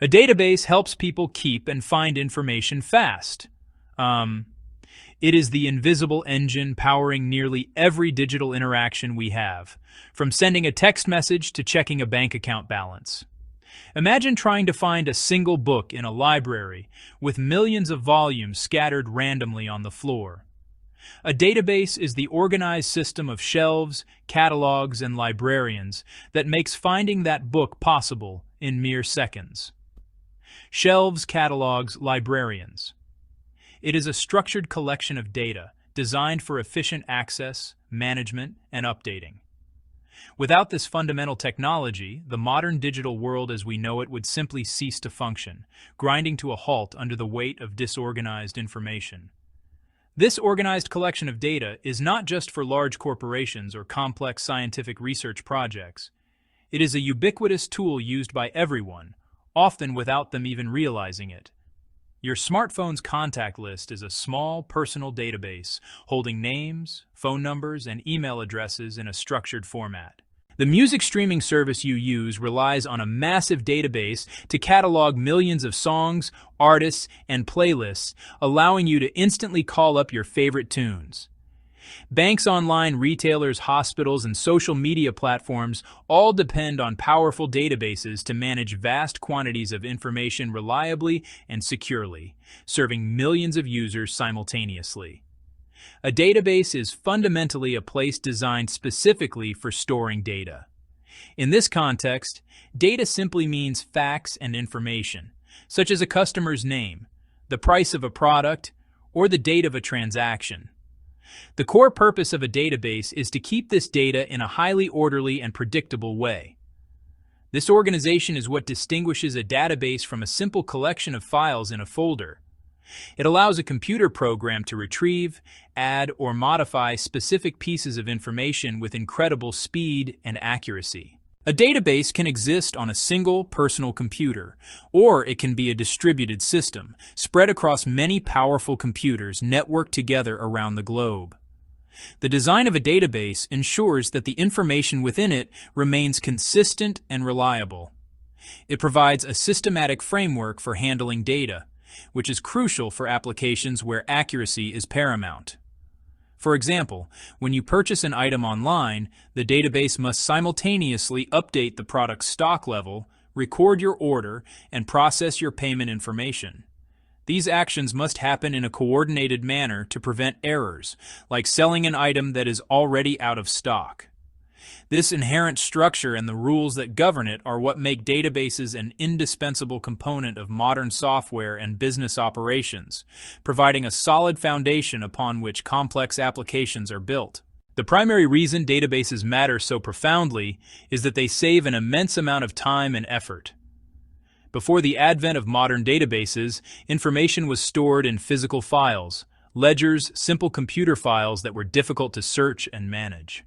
A database helps people keep and find information fast. It is the invisible engine powering nearly every digital interaction we have, from sending a text message to checking a bank account balance. Imagine trying to find a single book in a library with millions of volumes scattered randomly on the floor. A database is the organized system of shelves, catalogs, and librarians that makes finding that book possible in mere seconds. Shelves, catalogs, librarians. It is a structured collection of data designed for efficient access, management, and updating. Without this fundamental technology, the modern digital world as we know it would simply cease to function, grinding to a halt under the weight of disorganized information. This organized collection of data is not just for large corporations or complex scientific research projects. It is a ubiquitous tool used by everyone, often without them even realizing it. Your smartphone's contact list is a small, personal database holding names, phone numbers, and email addresses in a structured format. The music streaming service you use relies on a massive database to catalog millions of songs, artists, and playlists, allowing you to instantly call up your favorite tunes. Banks, online retailers, hospitals, and social media platforms all depend on powerful databases to manage vast quantities of information reliably and securely, serving millions of users simultaneously. A database is fundamentally a place designed specifically for storing data. In this context, data simply means facts and information, such as a customer's name, the price of a product, or the date of a transaction. The core purpose of a database is to keep this data in a highly orderly and predictable way. This organization is what distinguishes a database from a simple collection of files in a folder. It allows a computer program to retrieve, add, or modify specific pieces of information with incredible speed and accuracy. A database can exist on a single personal computer, or it can be a distributed system, spread across many powerful computers networked together around the globe. The design of a database ensures that the information within it remains consistent and reliable. It provides a systematic framework for handling data, which is crucial for applications where accuracy is paramount. For example, when you purchase an item online, the database must simultaneously update the product's stock level, record your order, and process your payment information. These actions must happen in a coordinated manner to prevent errors, like selling an item that is already out of stock. This inherent structure and the rules that govern it are what make databases an indispensable component of modern software and business operations, providing a solid foundation upon which complex applications are built. The primary reason databases matter so profoundly is that they save an immense amount of time and effort. Before the advent of modern databases, information was stored in physical files, ledgers, simple computer files that were difficult to search and manage.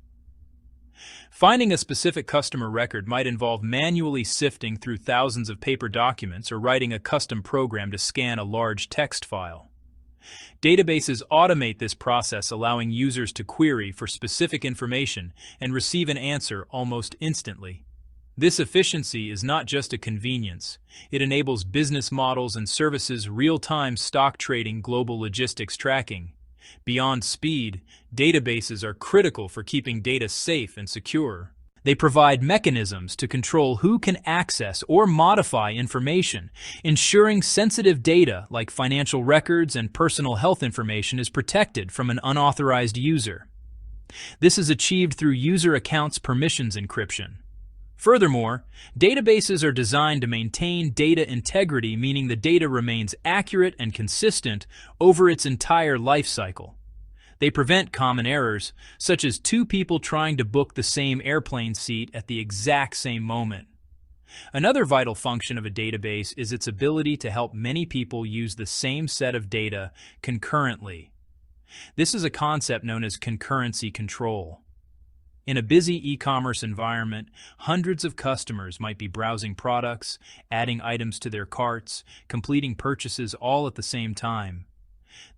Finding a specific customer record might involve manually sifting through thousands of paper documents or writing a custom program to scan a large text file. Databases automate this process, allowing users to query for specific information and receive an answer almost instantly. This efficiency is not just a convenience. It enables business models and services, real-time stock trading, global logistics tracking. Beyond speed, databases are critical for keeping data safe and secure. They provide mechanisms to control who can access or modify information, ensuring sensitive data like financial records and personal health information is protected from an unauthorized user. This is achieved through user accounts permissions encryption. Furthermore, databases are designed to maintain data integrity, meaning the data remains accurate and consistent over its entire life cycle. They prevent common errors, such as two people trying to book the same airplane seat at the exact same moment. Another vital function of a database is its ability to help many people use the same set of data concurrently. This is a concept known as concurrency control. In a busy e-commerce environment, hundreds of customers might be browsing products, adding items to their carts, completing purchases all at the same time.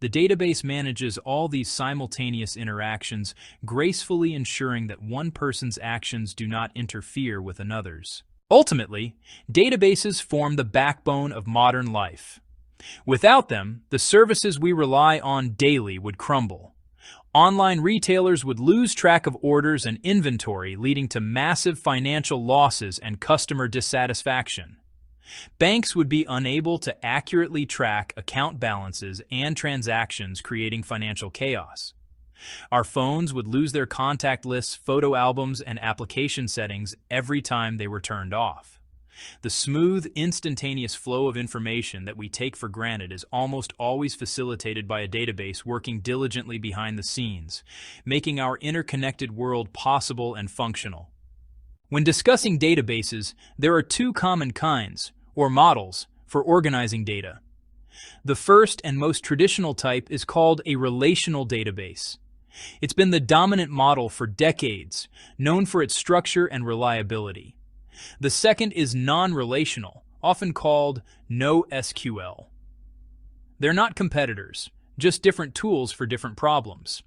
The database manages all these simultaneous interactions, gracefully ensuring that one person's actions do not interfere with another's. Ultimately, databases form the backbone of modern life. Without them, the services we rely on daily would crumble. Online retailers would lose track of orders and inventory, leading to massive financial losses and customer dissatisfaction. Banks would be unable to accurately track account balances and transactions, creating financial chaos. Our phones would lose their contact lists, photo albums, and application settings every time they were turned off. The smooth, instantaneous flow of information that we take for granted is almost always facilitated by a database working diligently behind the scenes, making our interconnected world possible and functional. When discussing databases, there are two common kinds, or models, for organizing data. The first and most traditional type is called a relational database. It's been the dominant model for decades, known for its structure and reliability. The second is non-relational, often called NoSQL. They're not competitors, just different tools for different problems.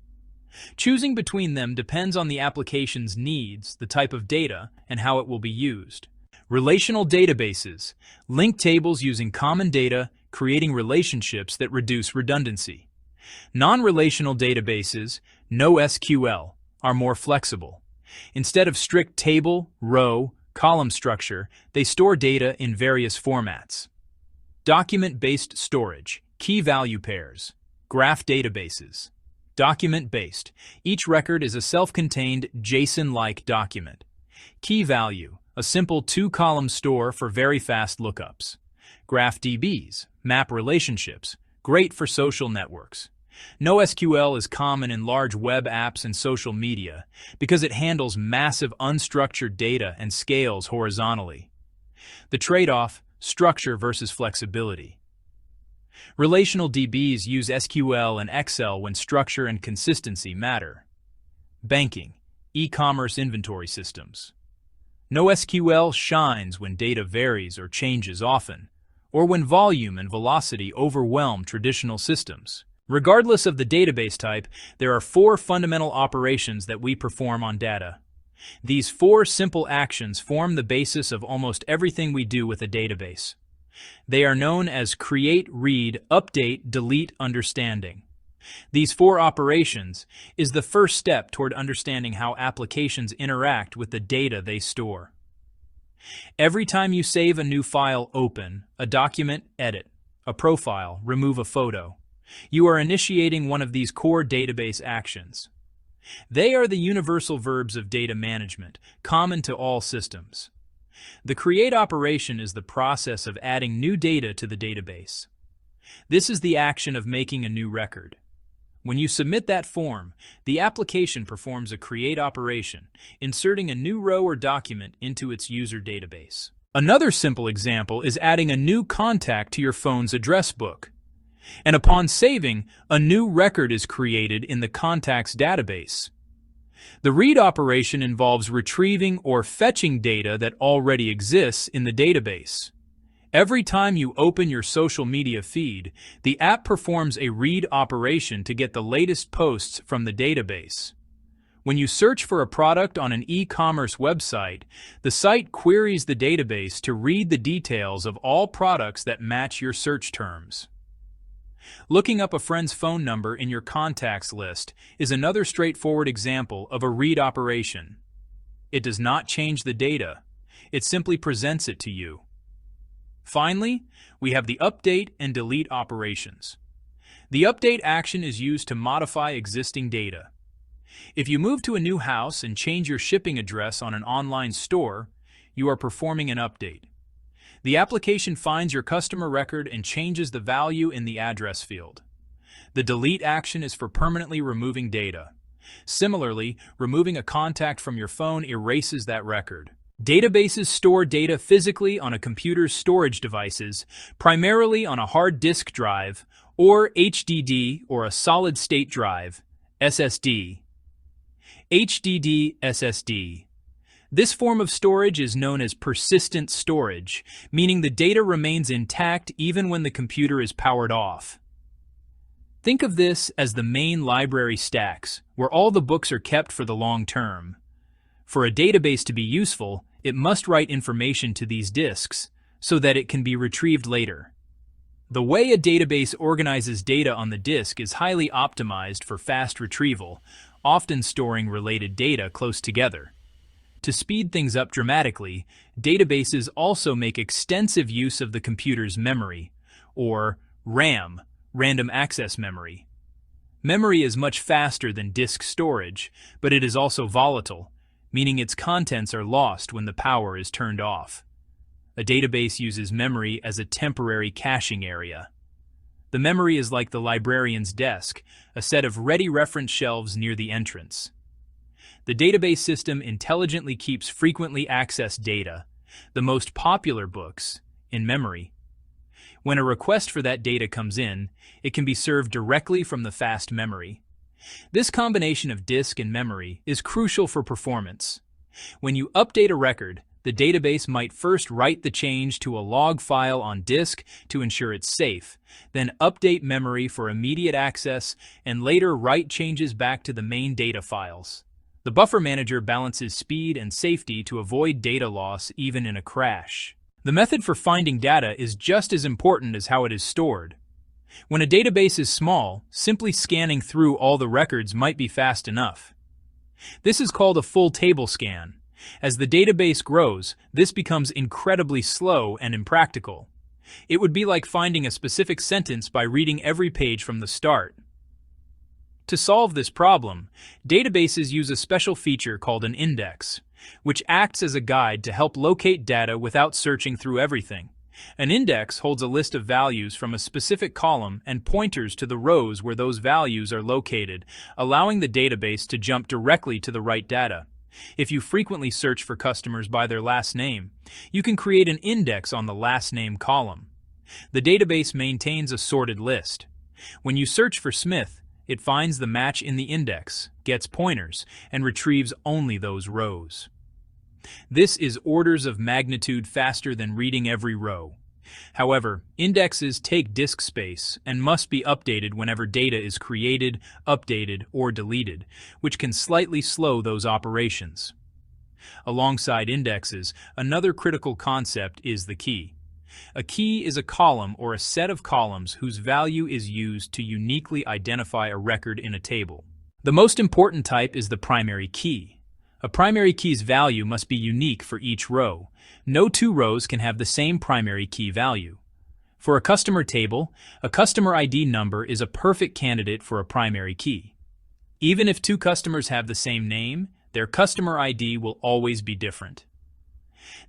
Choosing between them depends on the application's needs, the type of data, and how it will be used. Relational databases link tables using common data, creating relationships that reduce redundancy. Non-relational databases, NoSQL, are more flexible. Instead of strict table, row, column structure, they store data in various formats. Document-based storage, key value pairs, graph databases. Document-based, each record is a self-contained JSON-like document. Key value, a simple two-column store for very fast lookups. Graph DBs, map relationships, great for social networks. NoSQL is common in large web apps and social media because it handles massive unstructured data and scales horizontally. The trade-off, structure versus flexibility. Relational DBs use SQL and Excel when structure and consistency matter. Banking, e-commerce inventory systems. NoSQL shines when data varies or changes often, or when volume and velocity overwhelm traditional systems. Regardless of the database type, there are 4 fundamental operations that we perform on data. These 4 simple actions form the basis of almost everything we do with a database. They are known as create, read, update, delete, understanding. These 4 operations is the first step toward understanding how applications interact with the data they store. Every time you save a new file, open, a document, edit, a profile, remove a photo, you are initiating one of these core database actions. They are the universal verbs of data management, common to all systems. The create operation is the process of adding new data to the database. This is the action of making a new record. When you submit that form, the application performs a create operation, inserting a new row or document into its user database. Another simple example is adding a new contact to your phone's address book. And upon saving, a new record is created in the contacts database. The read operation involves retrieving or fetching data that already exists in the database. Every time you open your social media feed, the app performs a read operation to get the latest posts from the database. When you search for a product on an e-commerce website, the site queries the database to read the details of all products that match your search terms. Looking up a friend's phone number in your contacts list is another straightforward example of a read operation. It does not change the data, it simply presents it to you. Finally, we have the update and delete operations. The update action is used to modify existing data. If you move to a new house and change your shipping address on an online store, you are performing an update. The application finds your customer record and changes the value in the address field. The delete action is for permanently removing data. Similarly, removing a contact from your phone erases that record. Databases store data physically on a computer's storage devices, primarily on a hard disk drive, or HDD, or a solid-state drive, SSD. HDD, SSD. This form of storage is known as persistent storage, meaning the data remains intact even when the computer is powered off. Think of this as the main library stacks, where all the books are kept for the long term. For a database to be useful, It must write information to these disks so that it can be retrieved later. The way a database organizes data on the disk is highly optimized for fast retrieval, often storing related data close together. To speed things up dramatically, databases also make extensive use of the computer's memory, or RAM, random access memory. Memory is much faster than disk storage, but it is also volatile, meaning its contents are lost when the power is turned off. A database uses memory as a temporary caching area. The memory is like the librarian's desk, a set of ready reference shelves near the entrance. The database system intelligently keeps frequently accessed data, the most popular books, in memory. When a request for that data comes in, it can be served directly from the fast memory. This combination of disk and memory is crucial for performance. When you update a record, the database might first write the change to a log file on disk to ensure it's safe, then update memory for immediate access, and later write changes back to the main data files. The buffer manager balances speed and safety to avoid data loss even in a crash. The method for finding data is just as important as how it is stored. When a database is small, simply scanning through all the records might be fast enough. This is called a full table scan. As the database grows, this becomes incredibly slow and impractical. It would be like finding a specific sentence by reading every page from the start. To solve this problem, databases use a special feature called an index, which acts as a guide to help locate data without searching through everything. An index holds a list of values from a specific column and pointers to the rows where those values are located, allowing the database to jump directly to the right data. If you frequently search for customers by their last name, you can create an index on the last name column. The database maintains a sorted list. When you search for Smith, it finds the match in the index, gets pointers, and retrieves only those rows. This is orders of magnitude faster than reading every row. However, indexes take disk space and must be updated whenever data is created, updated, or deleted, which can slightly slow those operations. Alongside indexes, another critical concept is the key. A key is a column or a set of columns whose value is used to uniquely identify a record in a table. The most important type is the primary key. A primary key's value must be unique for each row. No two rows can have the same primary key value. For a customer table, a customer ID number is a perfect candidate for a primary key. Even if two customers have the same name, their customer ID will always be different.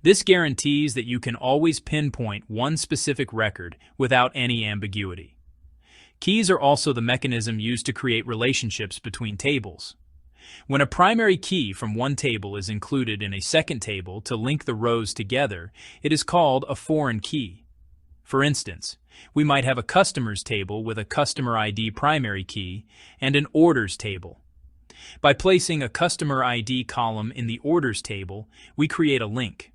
This guarantees that you can always pinpoint one specific record without any ambiguity. Keys are also the mechanism used to create relationships between tables. When a primary key from one table is included in a second table to link the rows together, it is called a foreign key. For instance, we might have a customers table with a customer ID primary key and an orders table. By placing a customer ID column in the orders table, we create a link.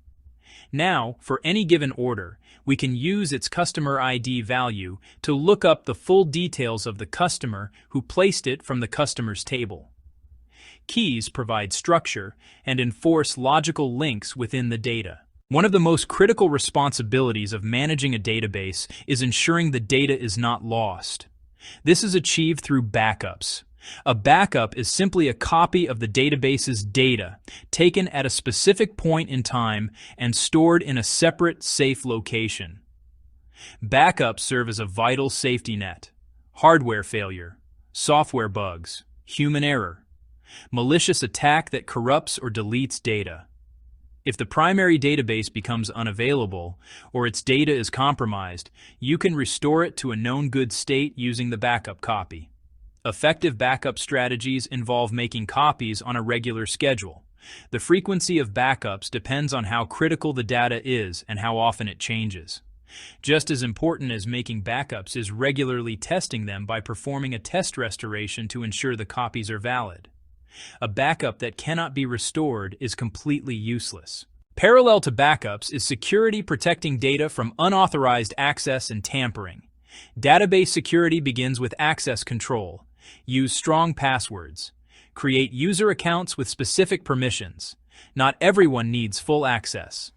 Now, for any given order, we can use its customer ID value to look up the full details of the customer who placed it from the customers table. Keys provide structure and enforce logical links within the data. One of the most critical responsibilities of managing a database is ensuring the data is not lost. This is achieved through backups. A backup is simply a copy of the database's data taken at a specific point in time and stored in a separate, safe location. Backups serve as a vital safety net. Hardware failure, software bugs, human error, malicious attack that corrupts or deletes data. If the primary database becomes unavailable or its data is compromised, you can restore it to a known good state using the backup copy. Effective backup strategies involve making copies on a regular schedule. The frequency of backups depends on how critical the data is and how often it changes. Just as important as making backups is regularly testing them by performing a test restoration to ensure the copies are valid. A backup that cannot be restored is completely useless. Parallel to backups is security protecting data from unauthorized access and tampering. Database security begins with access control. Use strong passwords. Create user accounts with specific permissions. Not everyone needs full access.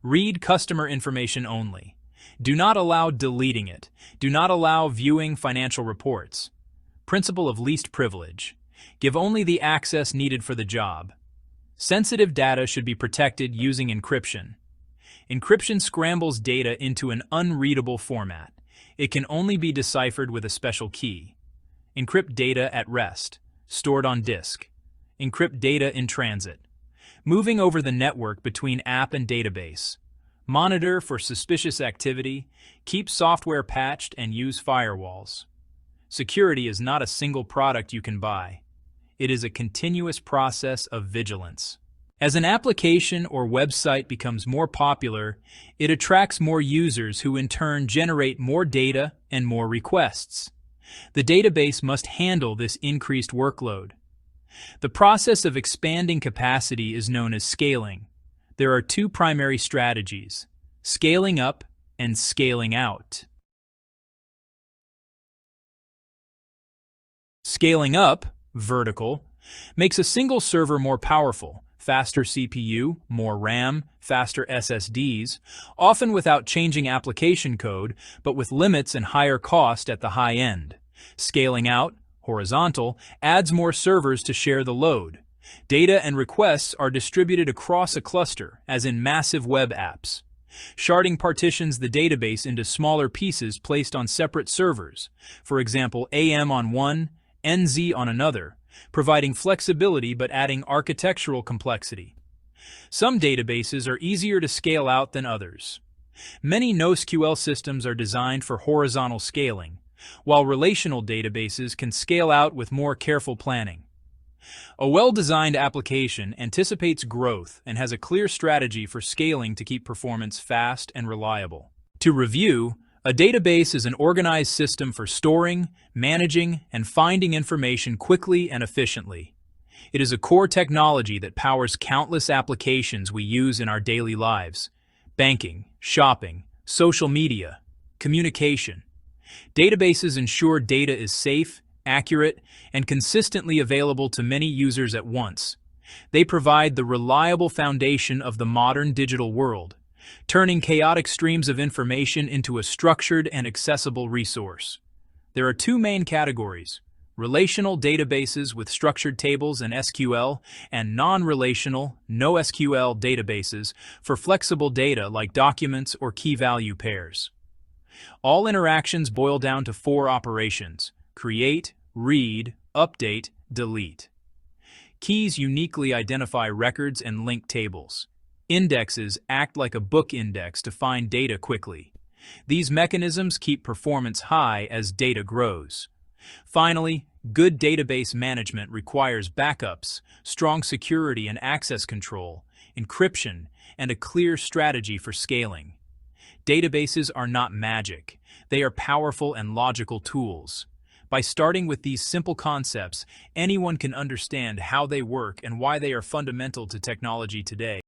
Read customer information only. Do not allow deleting it. Do not allow viewing financial reports. Principle of least privilege. Give only the access needed for the job. Sensitive data should be protected using encryption. Encryption scrambles data into an unreadable format. It can only be deciphered with a special key. Encrypt data at rest, stored on disk. Encrypt data in transit. Moving over the network between app and database. Monitor for suspicious activity, keep software patched, and use firewalls. Security is not a single product you can buy. It is a continuous process of vigilance. As an application or website becomes more popular, it attracts more users who in turn generate more data and more requests. The database must handle this increased workload. The process of expanding capacity is known as scaling. There are two primary strategies: scaling up and scaling out. Scaling up, vertical, makes a single server more powerful, faster CPU, more RAM, faster SSDs, often without changing application code, but with limits and higher cost at the high end. Scaling out, horizontal, adds more servers to share the load. Data and requests are distributed across a cluster, as in massive web apps. Sharding partitions the database into smaller pieces placed on separate servers, for example, AM on one, NZ on another, providing flexibility but adding architectural complexity. Some databases are easier to scale out than others. Many NoSQL systems are designed for horizontal scaling, while relational databases can scale out with more careful planning. A well-designed application anticipates growth and has a clear strategy for scaling to keep performance fast and reliable. To review, a database is an organized system for storing, managing, and finding information quickly and efficiently. It is a core technology that powers countless applications we use in our daily lives: banking, shopping, social media, communication. Databases ensure data is safe, accurate, and consistently available to many users at once. They provide the reliable foundation of the modern digital world, turning chaotic streams of information into a structured and accessible resource. There are two main categories: relational databases with structured tables and SQL, and non-relational, NoSQL databases for flexible data like documents or key-value pairs. All interactions boil down to four operations: create, read, update, delete. Keys uniquely identify records and link tables. Indexes act like a book index to find data quickly. These mechanisms keep performance high as data grows. Finally, good database management requires backups, strong security and access control, encryption, and a clear strategy for scaling. Databases are not magic. They are powerful and logical tools. By starting with these simple concepts, anyone can understand how they work and why they are fundamental to technology today.